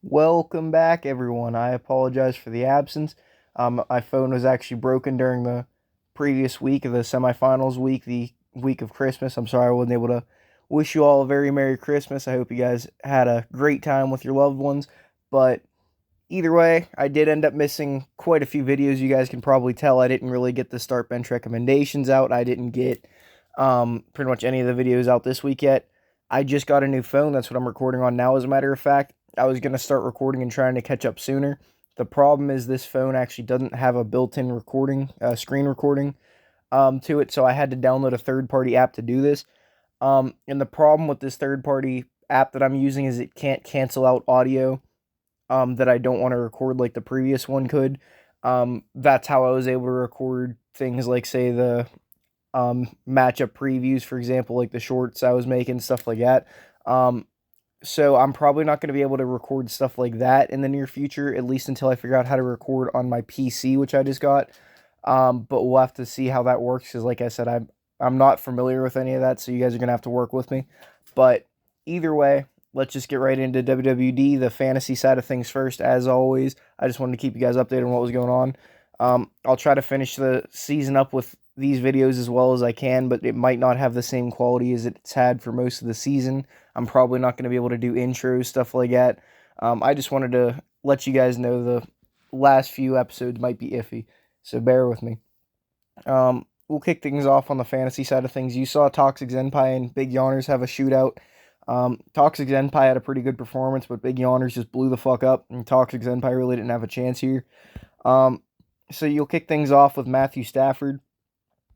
Welcome back, everyone. I apologize for the absence. My phone was actually broken during the previous week of the semifinals week, the week of Christmas. I'm sorry I wasn't able to wish you all a very Merry Christmas. I hope you guys had a great time with your loved ones. But either way, I did end up missing quite a few videos. You guys can probably tell I didn't really get the start bench recommendations out. I didn't get pretty much any of the videos out this week yet. I just got a new phone. That's what I'm recording on now, as a matter of fact. I was going to start recording and trying to catch up sooner. The problem is this phone actually doesn't have a built-in recording, screen recording to it, so I had to download a third-party app to do this. And the problem with this third-party app that I'm using is it can't cancel out audio that I don't want to record like the previous one could. That's how I was able to record things like, say, the matchup previews, for example, like the shorts I was making, stuff like that. So I'm probably not going to be able to record stuff like that in the near future, at least until I figure out how to record on my PC, which I just got. But we'll have to see how that works because, like I said, I'm not familiar with any of that, so you guys are going to have to work with me. But either way, let's just get right into WWD, the fantasy side of things first. As always, I just wanted to keep you guys updated on what was going on. I'll try to finish the season up with these videos as well as I can, but it might not have the same quality as it's had for most of the season. I'm probably not going to be able to do intros, stuff like that. I just wanted to let you guys know the last few episodes might be iffy, so bear with me. We'll kick things off on the fantasy side of things. You saw Toxic Zenpai and Big Yawners have a shootout. Toxic Zenpai had a pretty good performance, but Big Yawners just blew the fuck up, and Toxic Zenpai really didn't have a chance here. So you'll kick things off with Matthew Stafford.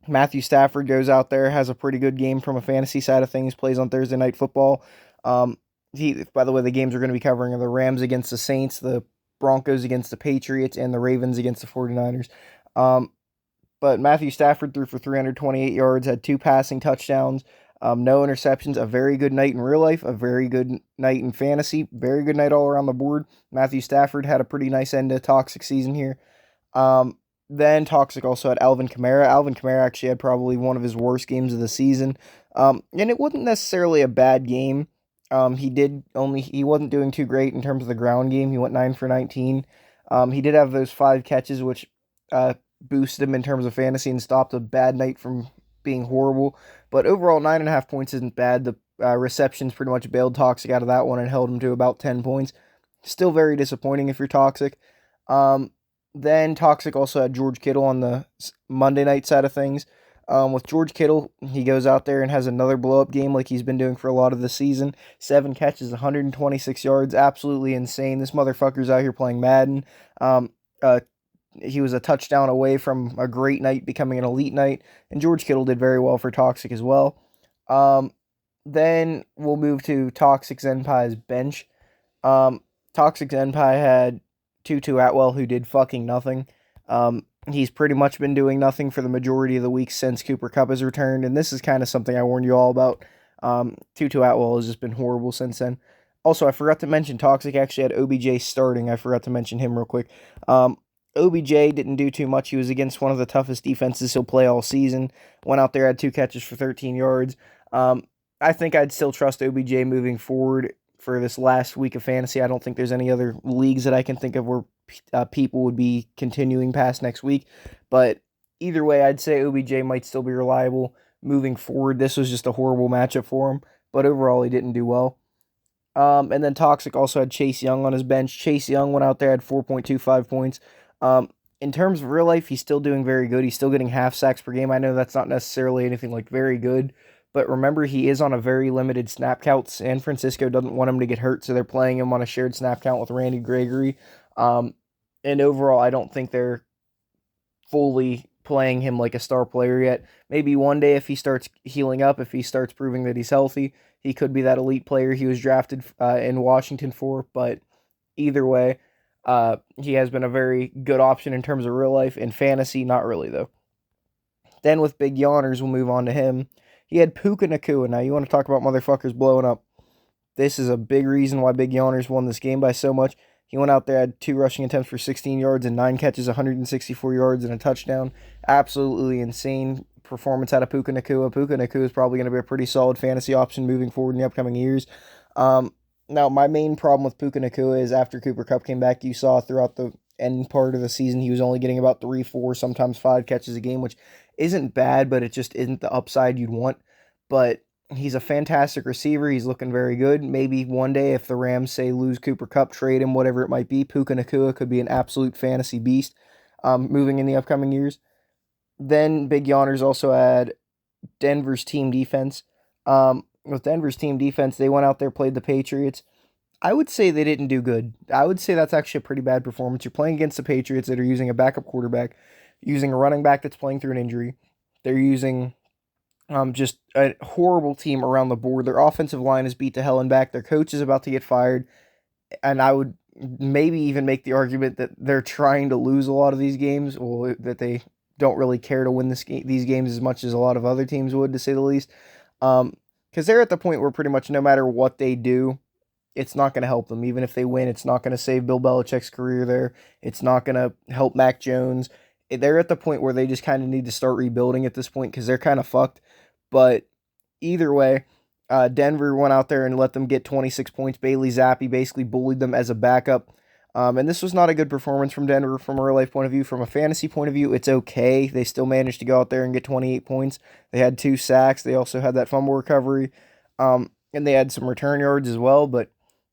Matthew Stafford goes out there, has a pretty good game from a fantasy side of things, plays on Thursday Night Football. By the way, the games we're going to be covering are the Rams against the Saints, the Broncos against the Patriots, and the Ravens against the 49ers. But Matthew Stafford threw for 328 yards, had 2 passing touchdowns, no interceptions, a very good night in real life, a very good night in fantasy, very good night all around the board. Matthew Stafford had a pretty nice end to Toxic season here. Then Toxic also had Alvin Kamara. Alvin Kamara actually had probably one of his worst games of the season. And it wasn't necessarily a bad game. He wasn't doing too great in terms of the ground game. He went 9 for 19. He did have those 5 catches, which boosted him in terms of fantasy and stopped a bad night from being horrible. But overall, 9.5 points isn't bad. The receptions pretty much bailed Toxic out of that one and held him to about 10 points. Still very disappointing if you're Toxic. Then Toxic also had George Kittle on the Monday night side of things. With George Kittle, he goes out there and has another blow-up game like he's been doing for a lot of the season. 7 catches, 126 yards, absolutely insane. This motherfucker's out here playing Madden. He was a touchdown away from a great night becoming an elite night, and George Kittle did very well for Toxic as well. Then we'll move to Toxic Zenpai's bench. Toxic Zenpai had Tutu Atwell, who did fucking nothing. He's pretty much been doing nothing for the majority of the week since Cooper Kupp has returned, and this is kind of something I warned you all about. Tutu Atwell has just been horrible since then. Also, I forgot to mention Toxic actually had OBJ starting. I forgot to mention him real quick. OBJ didn't do too much. He was against one of the toughest defenses he'll play all season. Went out there, had 2 catches for 13 yards. I think I'd still trust OBJ moving forward for this last week of fantasy. I don't think there's any other leagues that I can think of where people would be continuing past next week. But either way, I'd say OBJ might still be reliable moving forward. This was just a horrible matchup for him, but overall he didn't do well. And then Toxic also had Chase Young on his bench. Chase Young went out there, had 4.25 points. In terms of real life, he's still doing very good. He's still getting half sacks per game. I know that's not necessarily anything like very good, but remember, he is on a very limited snap count. San Francisco doesn't want him to get hurt, so they're playing him on a shared snap count with Randy Gregory. And overall, I don't think they're fully playing him like a star player yet. Maybe one day if he starts healing up, if he starts proving that he's healthy, he could be that elite player he was drafted in Washington for. But either way, he has been a very good option in terms of real life. In fantasy, not really, though. Then with Big Yawners, we'll move on to him. He had Puka Nakua. Now, you want to talk about motherfuckers blowing up. This is a big reason why Big Yawners won this game by so much. He went out there, had 2 rushing attempts for 16 yards and 9 catches, 164 yards and a touchdown. Absolutely insane performance out of Puka Nakua. Puka Nakua is probably going to be a pretty solid fantasy option moving forward in the upcoming years. Now, my main problem with Puka Nakua is after Cooper Cup came back, you saw throughout the end part of the season, he was only getting about 3, 4, sometimes 5 catches a game, which isn't bad, but it just isn't the upside you'd want. But he's a fantastic receiver. He's looking very good. Maybe one day, if the Rams say lose Cooper Cup, trade him, whatever it might be, Puka Nakua could be an absolute fantasy beast moving in the upcoming years. Then Big Yawners also had Denver's team defense. With Denver's team defense, they went out there, played the Patriots. I would say they didn't do good. I would say that's actually a pretty bad performance. You're playing against the Patriots that are using a backup quarterback, using a running back that's playing through an injury. They're using just a horrible team around the board. Their offensive line is beat to hell and back. Their coach is about to get fired. And I would maybe even make the argument that they're trying to lose a lot of these games, or that they don't really care to win these games as much as a lot of other teams would, to say the least. Because they're at the point where pretty much no matter what they do, it's not going to help them. Even if they win, it's not going to save Bill Belichick's career there. It's not going to help Mac Jones. They're at the point where they just kind of need to start rebuilding at this point because they're kind of fucked. But either way, Denver went out there and let them get 26 points. Bailey Zappi basically bullied them as a backup. And this was not a good performance from Denver from a real life point of view. From a fantasy point of view, it's okay. They still managed to go out there and get 28 points. They had 2 sacks. They also had that fumble recovery. And they had some return yards as well. But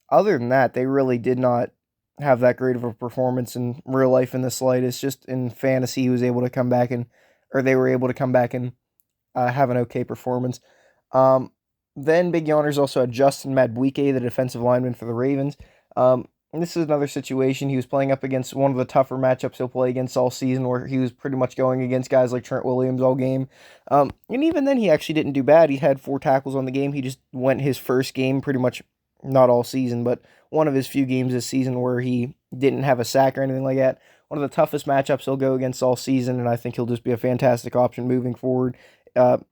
other than that, they really did not have that great of a performance in real life in the slightest. Just in fantasy, he was able to come back and, or they were able to come back and have an okay performance. Then Big Yawners also had Justin Madbuike, the defensive lineman for the Ravens. And this is another situation. He was playing up against one of the tougher matchups he'll play against all season, where he was pretty much going against guys like Trent Williams all game. And even then, he actually didn't do bad. He had 4 tackles on the game. He just went his first game pretty much, not all season, but one of his few games this season where he didn't have a sack or anything like that. One of the toughest matchups he'll go against all season, and I think he'll just be a fantastic option moving forward,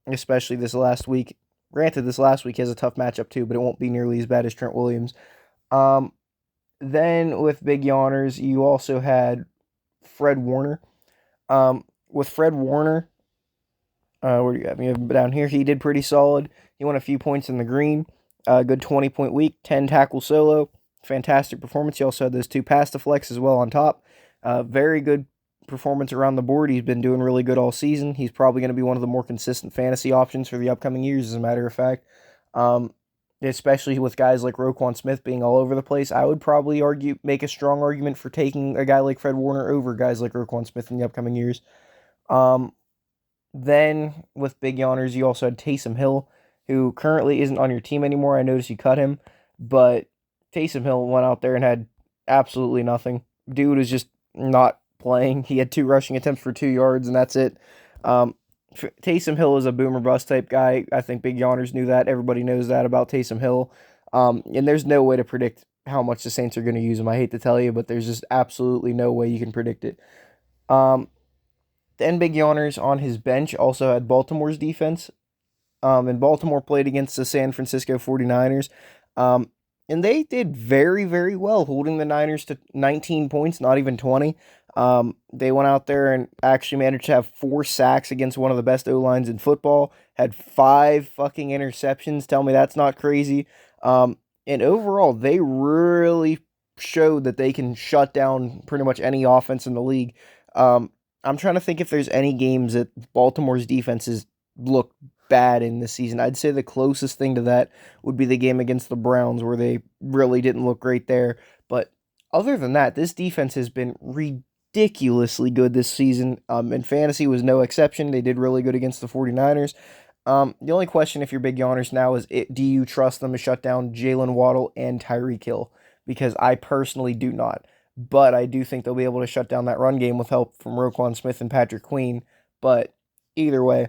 especially this last week. Granted, this last week he has a tough matchup too, but it won't be nearly as bad as Trent Williams. Then with Big Yawners, you also had Fred Warner. With Fred Warner, where do you have me down here? He did pretty solid. He won a few points in the green. Good 20-point week, 10 tackle solo. Fantastic performance. He also had those 2 pass deflects as well on top. Very good performance around the board. He's been doing really good all season. He's probably going to be one of the more consistent fantasy options for the upcoming years, as a matter of fact. Especially with guys like Roquan Smith being all over the place, I would probably make a strong argument for taking a guy like Fred Warner over guys like Roquan Smith in the upcoming years. Then with Big Yawners, you also had Taysom Hill, who currently isn't on your team anymore. I noticed you cut him, but Taysom Hill went out there and had absolutely nothing. Dude was just not playing. He had 2 rushing attempts for 2 yards, and that's it. Taysom Hill is a boomer bust type guy. I think Big Yawners knew that. Everybody knows that about Taysom Hill. And there's no way to predict how much the Saints are going to use him. I hate to tell you, but there's just absolutely no way you can predict it. Then Big Yawners on his bench also had Baltimore's defense. And Baltimore played against the San Francisco 49ers. And they did very, very well, holding the Niners to 19 points, not even 20. They went out there and actually managed to have 4 sacks against one of the best O-lines in football, had 5 fucking interceptions. Tell me that's not crazy. And overall, they really showed that they can shut down pretty much any offense in the league. I'm trying to think if there's any games that Baltimore's defenses look bad in this season. I'd say the closest thing to that would be the game against the Browns, where they really didn't look great there. But other than that, this defense has been ridiculously good this season, and fantasy was no exception. They did really good against the 49ers. The only question, if you're Big Yawners now, is do you trust them to shut down Jalen Waddle and Tyreek Hill? Because I personally do not. But I do think they'll be able to shut down that run game with help from Roquan Smith and Patrick Queen. But either way,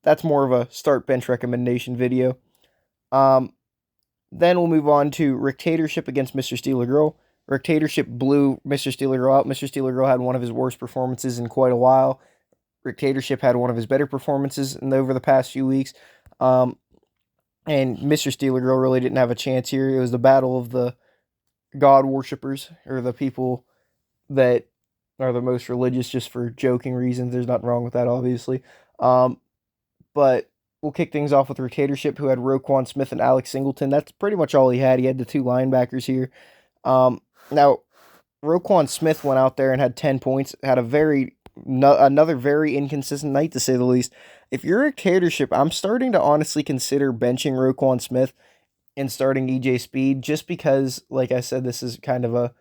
that's more of a start bench recommendation video. Then we'll move on to Rictatorship against Mr. Steeler Girl. Rictatorship blew Mr. Steeler Girl out. Mr. Steeler Girl had one of his worst performances in quite a while. Rictatorship had one of his better performances over the past few weeks. And Mr. Steeler Girl really didn't have a chance here. It was the battle of the God worshippers, or the people that are the most religious just for joking reasons. There's nothing wrong with that, obviously. But we'll kick things off with Dictatorship, who had Roquan Smith and Alex Singleton. That's pretty much all he had. He had the two linebackers here. Now Roquan Smith went out there and had 10 points, had a very another very inconsistent night to say the least. If you're a Dictatorship, I'm starting to honestly consider benching Roquan Smith and starting EJ Speed just because, like I said, this is kind of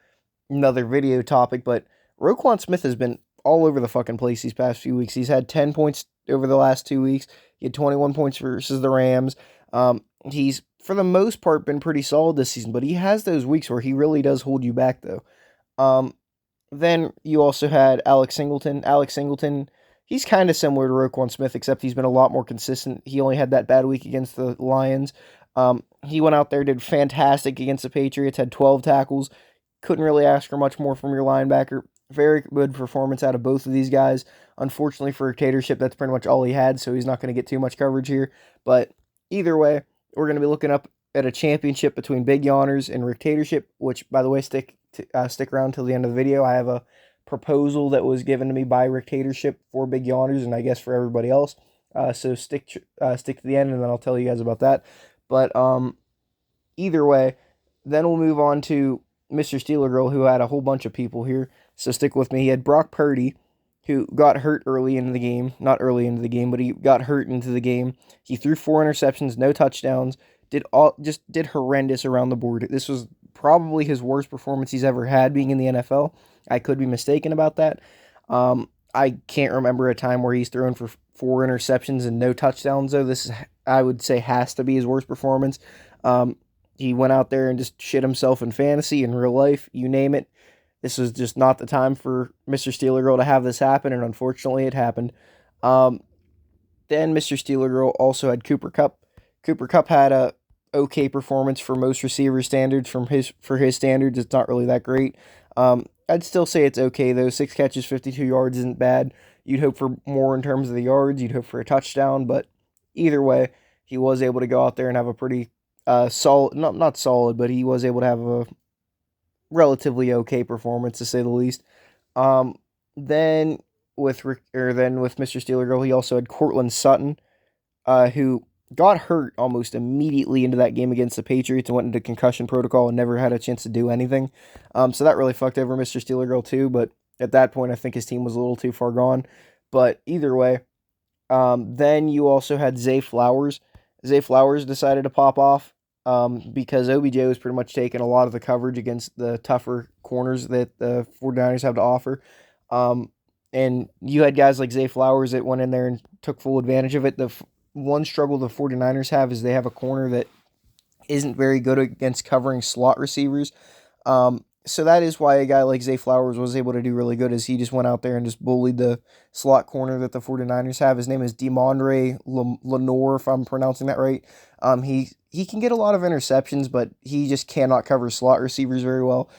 another video topic, but Roquan Smith has been all over the fucking place these past few weeks. He's had 10 points over the last 2 weeks. He had 21 points versus the Rams. He's, for the most part, been pretty solid this season, but he has those weeks where he really does hold you back, though. Um, then you also had Alex Singleton. Alex Singleton, he's kind of similar to Roquan Smith, except he's been a lot more consistent. He only had that bad week against the Lions. He went out there, did fantastic against the Patriots, had 12 tackles. Couldn't really ask for much more from your linebacker. Very good performance out of both of these guys. Unfortunately for Dictatorship, that's pretty much all he had, so he's not going to get too much coverage here. But either way, we're going to be looking up at a championship between Big Yawners and Dictatorship, which, by the way, stick around till the end of the video. I have a proposal that was given to me by Dictatorship for Big Yawners, and I guess for everybody else. So stick to the end, and then I'll tell you guys about that. But either way, then we'll move on to Mr. Steeler Girl, who had a whole bunch of people here. So stick with me. He had Brock Purdy, who got hurt early into the game. Not early into the game, but he got hurt into the game. He threw 4 interceptions, no touchdowns. Did horrendous around the board. This was probably his worst performance he's ever had being in the NFL. I could be mistaken about that. I can't remember a time where he's thrown for 4 interceptions and no touchdowns, though. This, I would say, has to be his worst performance. He went out there and just shit himself in fantasy, in real life, you name it. This was just not the time for Mr. Steeler Girl to have this happen, and unfortunately it happened. Then Mr. Steeler Girl also had Cooper Kupp. Cooper Kupp had a okay performance for most receiver standards. For his standards, it's not really that great. I'd still say it's okay, though. 6 catches, 52 yards isn't bad. You'd hope for more in terms of the yards. You'd hope for a touchdown, but either way, he was able to go out there and have a pretty solid, not solid, but he was able to have a relatively okay performance, to say the least. Then with Mr. Steeler Girl, he also had Cortland Sutton, who got hurt almost immediately into that game against the Patriots and went into concussion protocol and never had a chance to do anything. So that really fucked over Mr. Steeler Girl too, but at that point I think his team was a little too far gone. But either way, then you also had Zay Flowers. Zay Flowers decided to pop off because OBJ was pretty much taking a lot of the coverage against the tougher corners that the 49ers have to offer. And you had guys like Zay Flowers that went in there and took full advantage of it. The one struggle the 49ers have is they have a corner that isn't very good against covering slot receivers. So that is why a guy like Zay Flowers was able to do really good, is he just went out there and just bullied the slot corner that the 49ers have. His name is Demondre Lenore, if I'm pronouncing that right. He can get a lot of interceptions, but he just cannot cover slot receivers very well.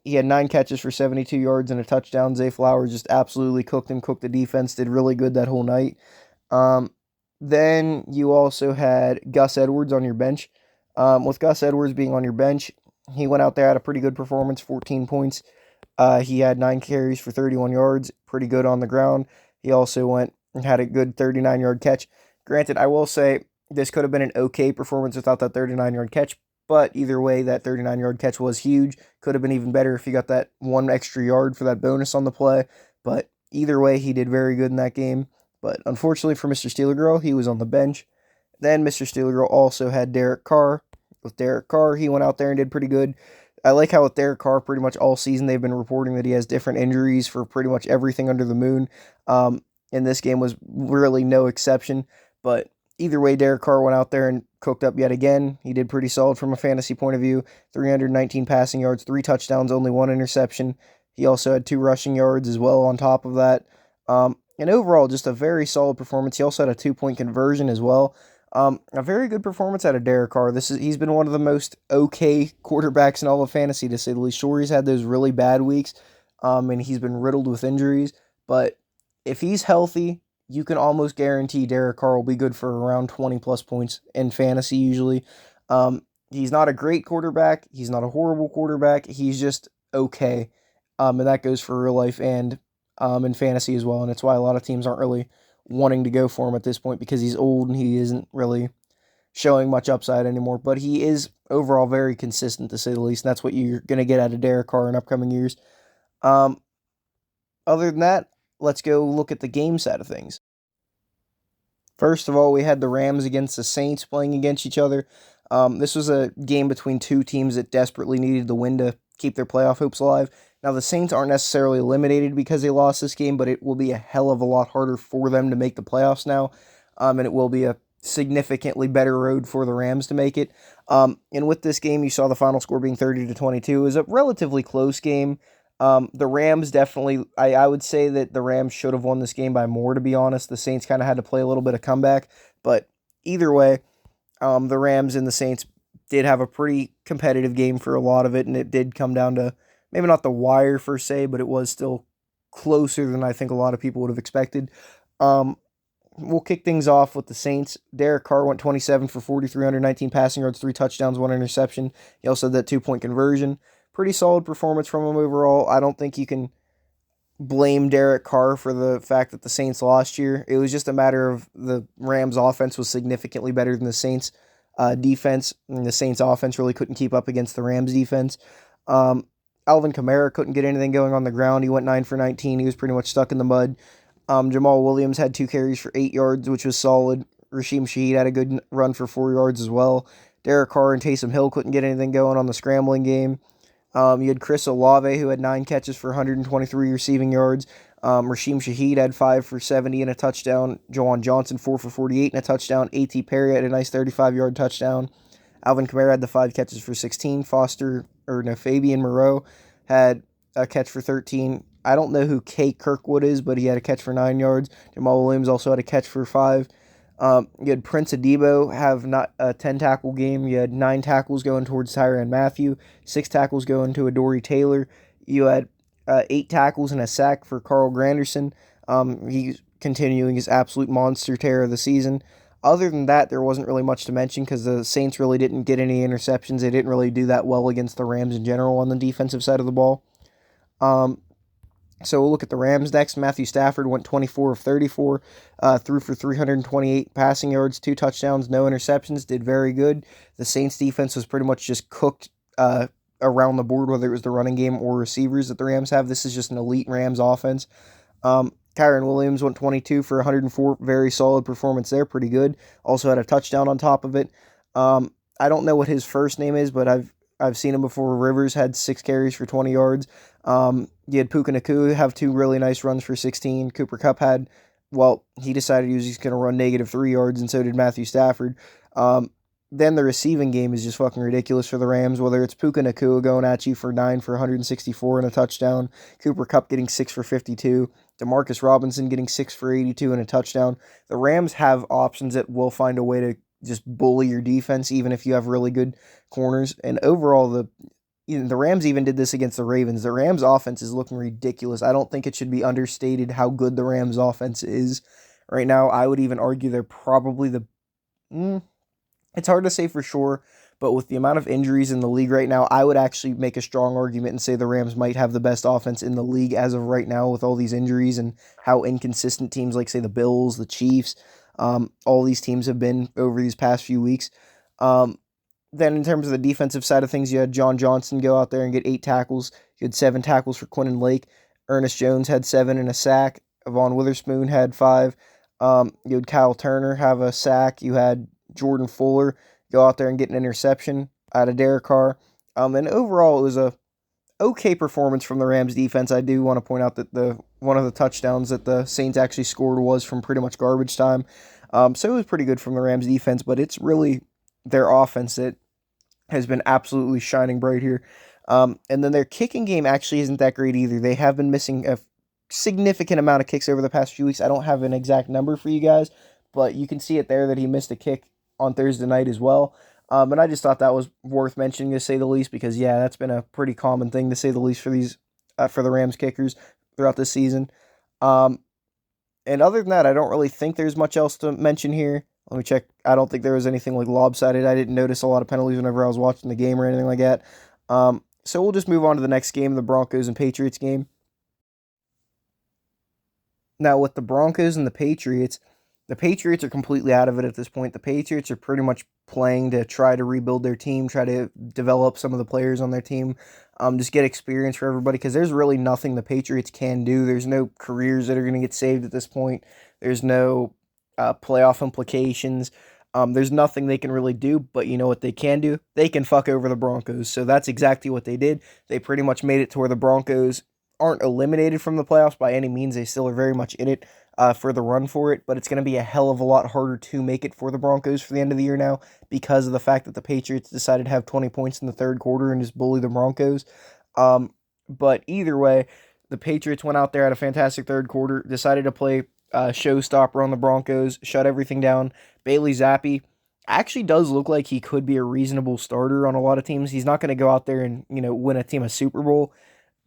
He had 9 catches for 72 yards and a touchdown. Zay Flowers just absolutely cooked the defense, did really good that whole night. Then you also had Gus Edwards on your bench. With Gus Edwards being on your bench, he went out there, had a pretty good performance, 14 points. He had 9 carries for 31 yards, pretty good on the ground. He also went and had a good 39-yard catch. Granted, I will say this could have been an okay performance without that 39-yard catch, but either way, that 39-yard catch was huge. Could have been even better if he got that 1 extra yard for that bonus on the play. But either way, he did very good in that game. But unfortunately for Mr. Steeler Girl, he was on the bench. Then Mr. Steeler Girl also had Derek Carr. With Derek Carr, he went out there and did pretty good. I like how with Derek Carr, pretty much all season, they've been reporting that he has different injuries for pretty much everything under the moon. And this game was really no exception. But either way, Derek Carr went out there and cooked up yet again. He did pretty solid from a fantasy point of view. 319 passing yards, 3 touchdowns, only 1 interception. He also had 2 rushing yards as well on top of that. And overall, just a very solid performance. He also had a 2-point conversion as well. A very good performance out of Derek Carr. He's been one of the most okay quarterbacks in all of fantasy, to say the least. Sure, he's had those really bad weeks, and he's been riddled with injuries. But if he's healthy, you can almost guarantee Derek Carr will be good for around 20-plus points in fantasy usually. He's not a great quarterback. He's not a horrible quarterback. He's just okay. And that goes for real life and in fantasy as well. And it's why a lot of teams aren't really wanting to go for him at this point because he's old and he isn't really showing much upside anymore. But he is overall very consistent, to say the least, and that's what you're going to get out of Derek Carr in upcoming years. Um, Other than that, let's go look at the game side of things. First of all, we had the Rams against the Saints playing against each other. This was a game between two teams that desperately needed the win to keep their playoff hopes alive. Now, the Saints aren't necessarily eliminated because they lost this game, but it will be a hell of a lot harder for them to make the playoffs now, and it will be a significantly better road for the Rams to make it. And with this game, you saw the final score being 30-22. It was a relatively close game. The Rams definitely, I would say that the Rams should have won this game by more, to be honest. The Saints kind of had to play a little bit of comeback, but either way, the Rams and the Saints did have a pretty competitive game for a lot of it, and it did come down to maybe not the wire per se, but it was still closer than I think a lot of people would have expected. We'll kick things off with the Saints. Derek Carr went 27 for 4,319 passing yards, 3 touchdowns, 1 interception. He also had that 2-point conversion. Pretty solid performance from him overall. I don't think you can blame Derek Carr for the fact that the Saints lost here. It was just a matter of the Rams' offense was significantly better than the Saints' defense, and the Saints' offense really couldn't keep up against the Rams' defense. Alvin Kamara couldn't get anything going on the ground. He went 9 for 19. He was pretty much stuck in the mud. Jamal Williams had 2 carries for 8 yards, which was solid. Rasheem Shaheed had a good run for 4 yards as well. Derek Carr and Taysom Hill couldn't get anything going on the scrambling game. You had Chris Olave, who had 9 catches for 123 receiving yards. Rasheem Shaheed had 5 for 70 and a touchdown. Juwan Johnson, 4 for 48 and a touchdown. A.T. Perry had a nice 35-yard touchdown. Alvin Kamara had the 5 catches for 16. Fabian Moreau had a catch for 13. I don't know who Kate Kirkwood is, but he had a catch for 9 yards. Jamal Williams also had a catch for 5. You had Prince Adebo have not a 10-tackle game. You had 9 tackles going towards Tyrann Mathieu, 6 tackles going to Adoree Taylor. You had 8 tackles and a sack for Carl Granderson. He's continuing his absolute monster tear of the season. Other than that, there wasn't really much to mention because the Saints really didn't get any interceptions. They didn't really do that well against the Rams in general on the defensive side of the ball. So we'll look at the Rams next. Matthew Stafford went 24 of 34, threw for 328 passing yards, 2 touchdowns, no interceptions, did very good. The Saints defense was pretty much just cooked around the board, whether it was the running game or receivers that the Rams have. This is just an elite Rams offense. Kyren Williams went 22 for 104, very solid performance there, pretty good. Also had a touchdown on top of it. I don't know what his first name is, but I've seen him before. Rivers had 6 carries for 20 yards. You had Puka Nacua have 2 really nice runs for 16. Cooper Kupp had, he decided he was just going to run negative 3 yards, and so did Matthew Stafford. Then the receiving game is just fucking ridiculous for the Rams, whether it's Puka Nacua going at you for 9 for 164 and a touchdown, Cooper Kupp getting 6 for 52, Demarcus Robinson getting 6 for 82 and a touchdown. The Rams have options that will find a way to just bully your defense, even if you have really good corners. And overall, the Rams even did this against the Ravens. The Rams offense is looking ridiculous. I don't think it should be understated how good the Rams offense is right now. I would even argue they're probably it's hard to say for sure, but with the amount of injuries in the league right now, I would actually make a strong argument and say the Rams might have the best offense in the league as of right now with all these injuries and how inconsistent teams like, say, the Bills, the Chiefs, all these teams have been over these past few weeks. Then in terms of the defensive side of things, you had John Johnson go out there and get 8 tackles. You had 7 tackles for Quinton Lake. Ernest Jones had 7 and a sack. Vaughn Witherspoon had 5. You had Kyle Turner have a sack. You had Jordan Fuller go out there and get an interception out of Derek Carr. And overall, it was a okay performance from the Rams defense. I do want to point out that one of the touchdowns that the Saints actually scored was from pretty much garbage time. So it was pretty good from the Rams defense, but it's really their offense that has been absolutely shining bright here. And then their kicking game actually isn't that great either. They have been missing a significant amount of kicks over the past few weeks. I don't have an exact number for you guys, but you can see it there that he missed a kick on Thursday night as well. And I just thought that was worth mentioning, to say the least, because, yeah, that's been a pretty common thing, to say the least, for the Rams kickers throughout this season. And other than that, I don't really think there's much else to mention here. Let me check. I don't think there was anything like lopsided. I didn't notice a lot of penalties whenever I was watching the game or anything like that. So we'll just move on to the next game, the Broncos and Patriots game. Now, with the Broncos and the Patriots are completely out of it at this point. The Patriots are pretty much playing to try to rebuild their team, try to develop some of the players on their team, just get experience for everybody because there's really nothing the Patriots can do. There's no careers that are going to get saved at this point. There's no playoff implications. There's nothing they can really do, but you know what they can do? They can fuck over the Broncos. So that's exactly what they did. They pretty much made it to where the Broncos aren't eliminated from the playoffs by any means. They still are very much in it for the run for it, but it's going to be a hell of a lot harder to make it for the Broncos for the end of the year now because of the fact that the Patriots decided to have 20 points in the third quarter and just bully the Broncos. Um, but either way, the Patriots went out there, had a fantastic third quarter, decided to play showstopper on the Broncos, shut everything down. Bailey Zappi actually does look like he could be a reasonable starter on a lot of teams. He's not going to go out there and win a team a Super Bowl,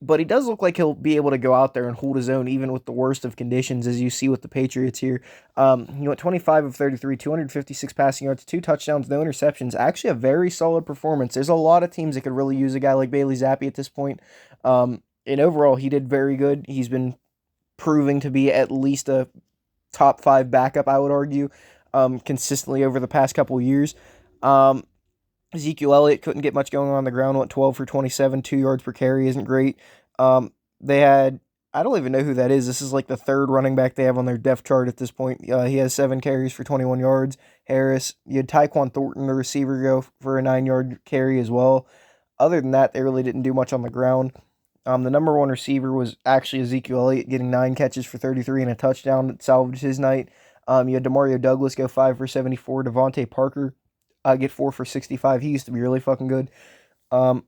but he does look like he'll be able to go out there and hold his own even with the worst of conditions, as you see with the Patriots here. He went 25 of 33, 256 passing yards, 2 touchdowns, no interceptions. Actually, a very solid performance. There's a lot of teams that could really use a guy like Bailey Zappi at this point. And overall, he did very good. He's been proving to be at least a top five backup, I would argue, consistently over the past couple years. Um, Ezekiel Elliott couldn't get much going on the ground, went 12 for 27, 2 yards per carry, isn't great. They had, I don't even know who that is. This is like the third running back they have on their depth chart at this point. He has 7 carries for 21 yards. Harris, you had Tyquan Thornton, the receiver, go for a 9 yard carry as well. Other than that, they really didn't do much on the ground. The number one receiver was actually Ezekiel Elliott, getting 9 catches for 33 and a touchdown that salvaged his night. You had Demario Douglas go 5 for 74. Devontae Parker get 4 for 65. He used to be really fucking good. Um,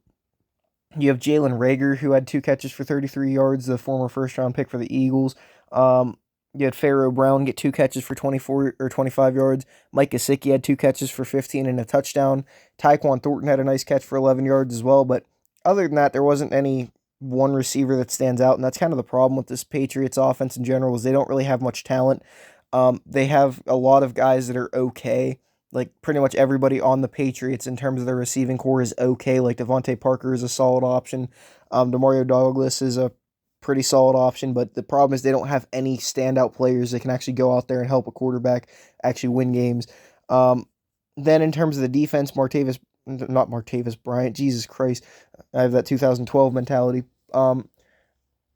you have Jalen Rager, who had 2 catches for 33 yards, the former first round pick for the Eagles. You had Pharaoh Brown get 2 catches for 24 or 25 yards. Mike Gesicki had 2 catches for 15 and a touchdown. Tyquan Thornton had a nice catch for 11 yards as well. But other than that, there wasn't any one receiver that stands out, and that's kind of the problem with this Patriots offense in general is they don't really have much talent. They have a lot of guys that are okay. Like pretty much everybody on the Patriots in terms of their receiving core is okay. Like Devontae Parker is a solid option. Demario Douglas is a pretty solid option, but the problem is they don't have any standout players that can actually go out there and help a quarterback actually win games. Then in terms of the defense, not Martavis Bryant, Jesus Christ, I have that 2012 mentality.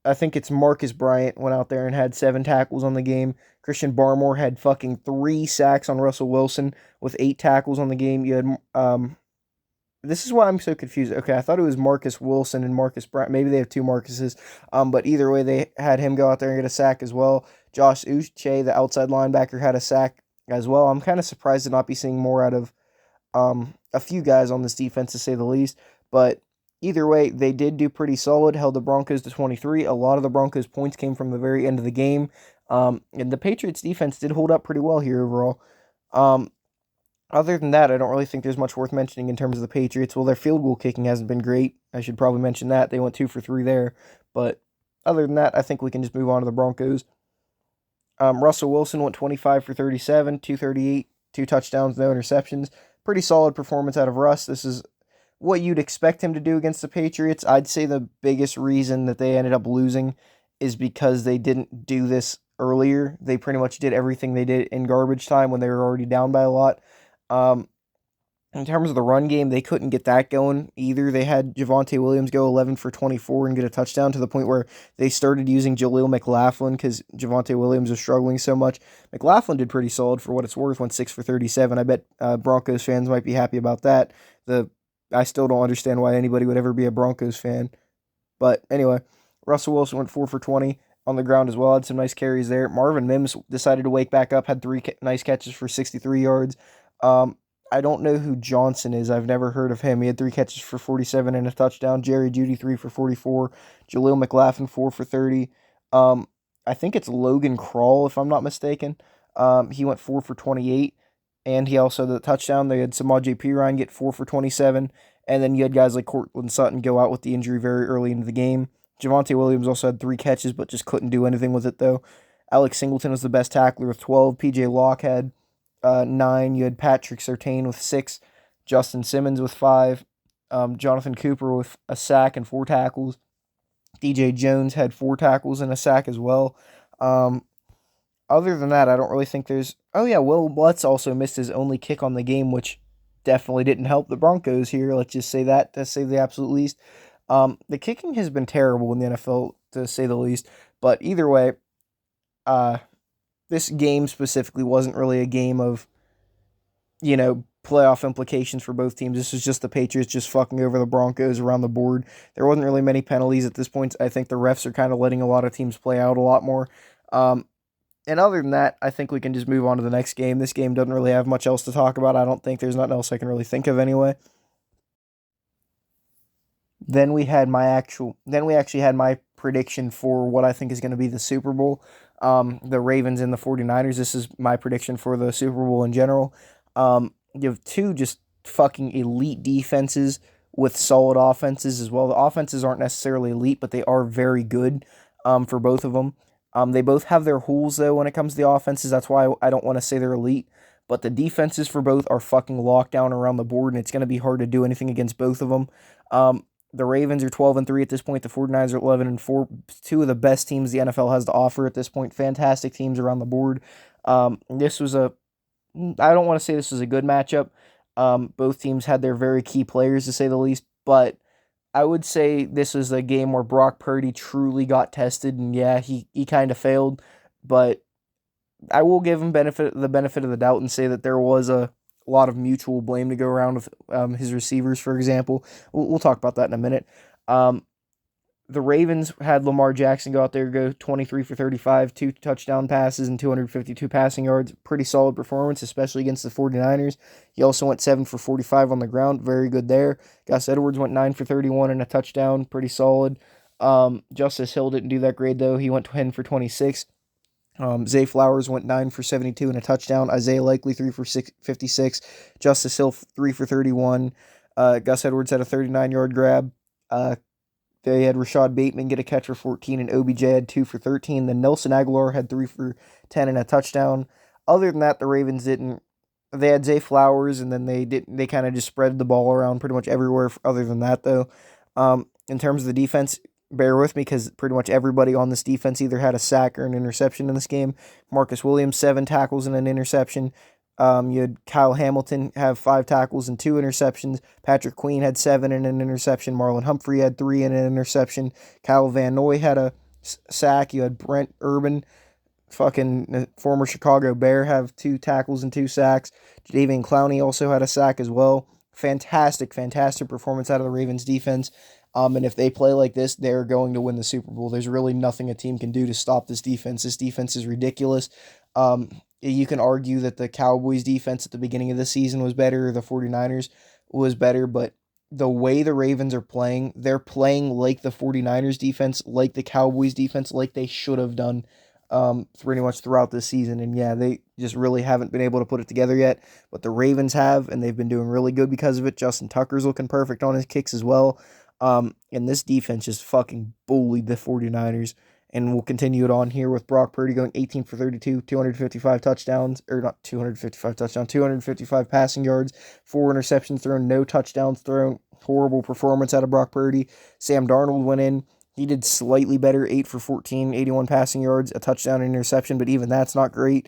I think it's Marcus Bryant went out there and had 7 tackles on the game. Christian Barmore had fucking 3 sacks on Russell Wilson with 8 tackles on the game. You had this is why I'm so confused. Okay, I thought it was Marcus Wilson and Marcus Bryant. Maybe they have 2 Marcuses. But either way, they had him go out there and get a sack as well. Josh Uche, the outside linebacker, had a sack as well. I'm kind of surprised to not be seeing more out of a few guys on this defense, to say the least. But either way, they did do pretty solid, held the Broncos to 23. A lot of the Broncos' points came from the very end of the game. And the Patriots' defense did hold up pretty well here overall. Other than that, I don't really think there's much worth mentioning in terms of the Patriots. Well, their field goal kicking hasn't been great. I should probably mention that. They went 2 for 3 there. But other than that, I think we can just move on to the Broncos. Russell Wilson went 25 for 37, 238, 2 touchdowns, no interceptions. Pretty solid performance out of Russ. This is what you'd expect him to do against the Patriots. I'd say the biggest reason that they ended up losing is because they didn't do this earlier. They pretty much did everything they did in garbage time when they were already down by a lot. In terms of the run game, they couldn't get that going either. They had Javonte Williams go 11 for 24 and get a touchdown to the point where they started using Jaleel McLaughlin because Javonte Williams was struggling so much. McLaughlin did pretty solid for what it's worth, went 6 for 37. I bet Broncos fans might be happy about that. I still don't understand why anybody would ever be a Broncos fan. But anyway, Russell Wilson went 4 for 20 on the ground as well. Had some nice carries there. Marvin Mims decided to wake back up, had 3 nice catches for 63 yards. I don't know who Johnson is. I've never heard of him. He had 3 catches for 47 and a touchdown. Jerry Jeudy, 3 for 44. Jaleel McLaughlin, 4 for 30. I think it's Logan Crawl, if I'm not mistaken. He went 4 for 28. And he also had the touchdown. They had Samaje Perine get 4 for 27. And then you had guys like Cortland Sutton go out with the injury very early into the game. Javonte Williams also had 3 catches, but just couldn't do anything with it, though. Alex Singleton was the best tackler with 12. PJ Locke had 9. You had Patrick Surtain with 6. Justin Simmons with 5. Jonathan Cooper with a sack and 4 tackles. DJ Jones had 4 tackles and a sack as well. Other than that, I don't really think there's. Oh yeah, Will Lutz also missed his only kick on the game, which definitely didn't help the Broncos here. Let's just say that to say the absolute least. The kicking has been terrible in the NFL to say the least. But either way, uh, this game specifically wasn't really a game of playoff implications for both teams. This was just the Patriots just fucking over the Broncos around the board. There wasn't really many penalties at this point. I think the refs are kind of letting a lot of teams play out a lot more. Um, and other than that, I think we can just move on to the next game. This game doesn't really have much else to talk about. I don't think there's nothing else I can really think of anyway. Then we actually had my prediction for what I think is going to be the Super Bowl. The Ravens and the 49ers. This is my prediction for the Super Bowl in general. You have two just fucking elite defenses with solid offenses as well. The offenses aren't necessarily elite, but they are very good for both of them. They both have their holes, though, when it comes to the offenses. That's why I don't want to say they're elite. But the defenses for both are fucking locked down around the board, and it's going to be hard to do anything against both of them. The Ravens are 12-3 at this point. The 49ers are 11-4. Two of the best teams the NFL has to offer at this point. Fantastic teams around the board. This was a I don't want to say this was a good matchup. Both teams had their very key players, to say the least, but I would say this was a game where Brock Purdy truly got tested, and yeah, he kind of failed, but I will give him the benefit of the doubt and say that there was a lot of mutual blame to go around with his receivers, for example. We'll talk about that in a minute. Um, the Ravens had Lamar Jackson go out there, go 23 for 35, two touchdown passes, and 252 passing yards. Pretty solid performance, especially against the 49ers. He also went 7 for 45 on the ground. Very good there. Gus Edwards went 9 for 31 and a touchdown. Pretty solid. Justice Hill didn't do that great, though. He went 10 for 26. Zay Flowers went 9 for 72 and a touchdown. Isaiah Likely 3 for 56. Justice Hill 3 for 31. Gus Edwards had a 39-yard grab. They had Rashad Bateman get a catch for 14, and OBJ had 2 for 13. Then Nelson Aguilar had 3 for 10 and a touchdown. Other than that, the Ravens didn't. They had Zay Flowers, and then they didn't. They kind of just spread the ball around pretty much everywhere. Other than that, though, in terms of the defense, bear with me because pretty much everybody on this defense either had a sack or an interception in this game. Marcus Williams 7 tackles and an interception. You had Kyle Hamilton have 5 tackles and 2 interceptions. Patrick Queen had 7 and an interception. Marlon Humphrey had 3 and an interception. Kyle Van Noy had a sack. You had Brent Urban, fucking former Chicago Bear, have 2 tackles and 2 sacks. Jadavian Clowney also had a sack as well. Fantastic performance out of the Ravens defense. And if they play like this, they're going to win the Super Bowl. There's really nothing a team can do to stop this defense. This defense is ridiculous. You can argue that the Cowboys defense at the beginning of the season was better, or the 49ers was better, but the way the Ravens are playing, they're playing like the 49ers defense, like the Cowboys defense, like they should have done pretty much throughout this season. And yeah, they just really haven't been able to put it together yet, but the Ravens have, and they've been doing really good because of it. Justin Tucker's looking perfect on his kicks as well. And this defense just fucking bullied the 49ers. And we'll continue it on here with Brock Purdy going 18 for 32, 255 touchdowns, or not 255 touchdowns, 255 passing yards, 4 interceptions thrown, no touchdowns thrown. Horrible performance out of Brock Purdy. Sam Darnold went in. He did slightly better, 8 for 14, 81 passing yards, a touchdown and interception, but even that's not great.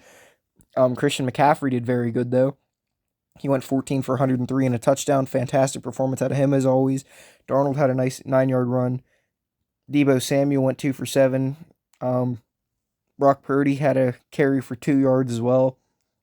Christian McCaffrey did very good, though. He went 14 for 103 and a touchdown. Fantastic performance out of him, as always. Darnold had a nice 9-yard run. Deebo Samuel went 2 for 7. Brock Purdy had a carry for 2 yards as well.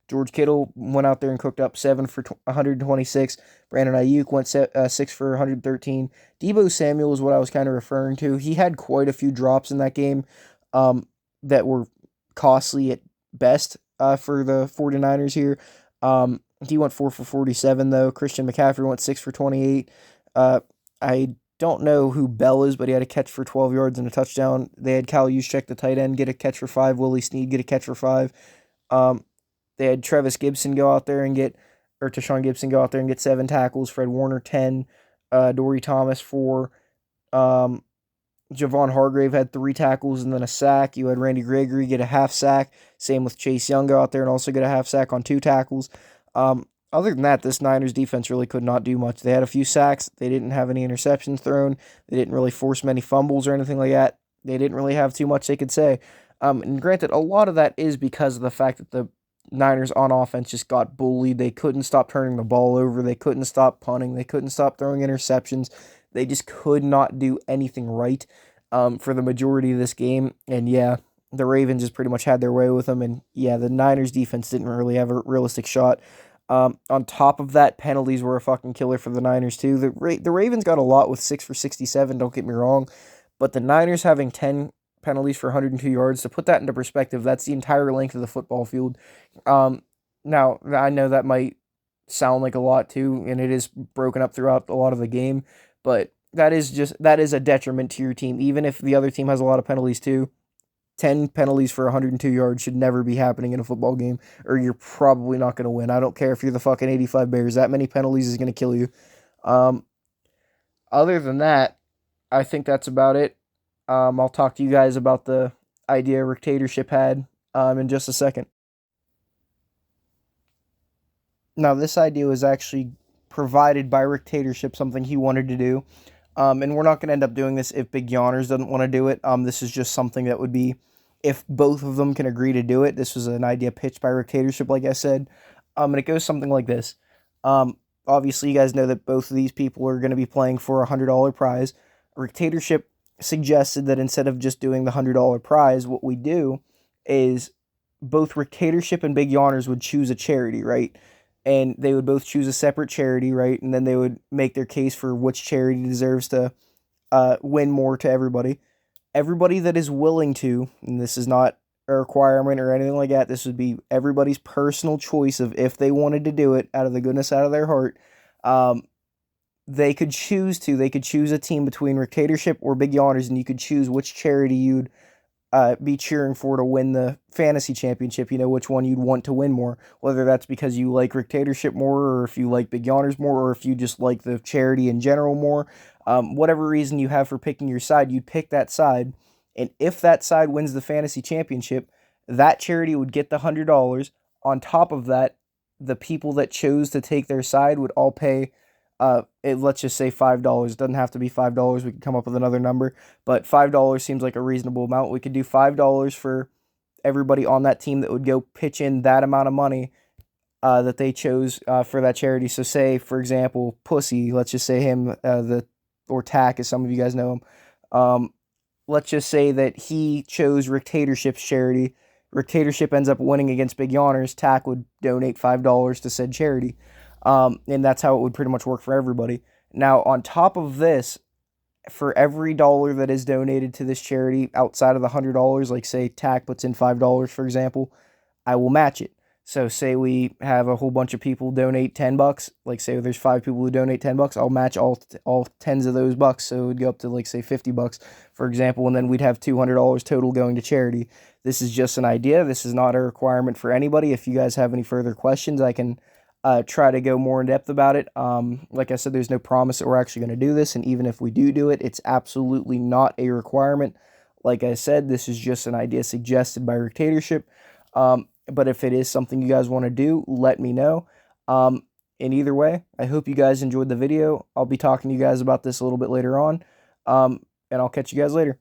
George Kittle went out there and cooked up 7 for 126. Brandon Ayuk went 6 for 113. Deebo Samuel is what I was kind of referring to. He had quite a few drops in that game that were costly at best for the 49ers here. He went 4 for 47, though. Christian McCaffrey went 6 for 28. I don't know who Bell is, but he had a catch for 12 yards and a touchdown. They had Kyle Juszczyk, the tight end, get a catch for 5. Willie Snead get a catch for 5. They had Travis Gibson go out there and get, or Tashawn Gibson go out there and get 7 tackles. Fred Warner 10. Dory Thomas 4. Javon Hargrave had 3 tackles and then a sack. You had Randy Gregory get a half sack. Same with Chase Young go out there and also get a half sack on 2 tackles. Other than that, this Niners defense really could not do much. They had a few sacks. They didn't have any interceptions thrown. They didn't really force many fumbles or anything like that. They didn't really have too much they could say. And granted, a lot of that is because of the fact that the Niners on offense just got bullied. They couldn't stop turning the ball over. They couldn't stop punting. They couldn't stop throwing interceptions. They just could not do anything right for the majority of this game. And yeah, the Ravens just pretty much had their way with them. And yeah, the Niners defense didn't really have a realistic shot. On top of that, penalties were a fucking killer for the Niners too. The Ravens got a lot with 6 for 67. Don't get me wrong, but the Niners having 10 penalties for 102 yards. To put that into perspective, that's the entire length of the football field. Um, Now, I know that might sound like a lot too, and it is broken up throughout a lot of the game, but that is a detriment to your team. Even if the other team has a lot of penalties too, 10 penalties for 102 yards should never be happening in a football game, or you're probably not going to win. I don't care if you're the fucking 85 Bears. That many penalties is going to kill you. Um, Other than that, I think that's about it. I'll talk to you guys about the idea Rictatorship had in just a second. Now, this idea was actually provided by Rictatorship, something he wanted to do. And we're not going to end up doing this if Big Yawners doesn't want to do it. This is just something that would be, if both of them can agree to do it. This was an idea pitched by Rictatorship, like I said. And it goes something like this. Obviously, you guys know that both of these people are going to be playing for a $100 prize. Rictatorship suggested that instead of just doing the $100 prize, what we do is both Rictatorship and Big Yawners would choose a charity, right? And they would both choose a separate charity, right? And then they would make their case for which charity deserves to win more to everybody. Everybody that is willing to, and this is not a requirement or anything like that, this would be everybody's personal choice of if they wanted to do it out of the goodness out of their heart. They could choose to. They could choose a team between Rictatorship or Big Yawners, and you could choose which charity you'd be cheering for to win the fantasy championship. You know, which one you'd want to win more, whether that's because you like Rictatorship more, or if you like Big Yawners more, or if you just like the charity in general more. Whatever reason you have for picking your side, you'd pick that side. And if that side wins the fantasy championship, that charity would get the $100. On top of that, the people that chose to take their side would all pay, let's just say $5. It doesn't have to be $5. We could come up with another number, but $5 seems like a reasonable amount. We could do $5 for everybody on that team that would go pitch in that amount of money that they chose for that charity. So say, for example, Pussy, let's just say him, or Tack, as some of you guys know him. Let's just say that he chose Rictatorship's charity. Rictatorship ends up winning against Big Yawners. Tack would donate $5 to said charity. And that's how it would pretty much work for everybody. Now, on top of this, for every dollar that is donated to this charity outside of the $100, like say Tack puts in $5, for example, I will match it. So say we have a whole bunch of people donate $10, like say there's 5 people who donate $10, I'll match all tens of those bucks, so it would go up to like say $50, for example, and then we'd have $200 total going to charity. This is just an idea. This is not a requirement for anybody. If you guys have any further questions, I can try to go more in depth about it. Like I said, there's no promise that we're actually going to do this, and even if we do it, it's absolutely not a requirement. Like I said, this is just an idea suggested by Rictatorship. But if it is something you guys want to do, let me know. In either way, I hope you guys enjoyed the video. I'll be talking to you guys about this a little bit later on. And I'll catch you guys later.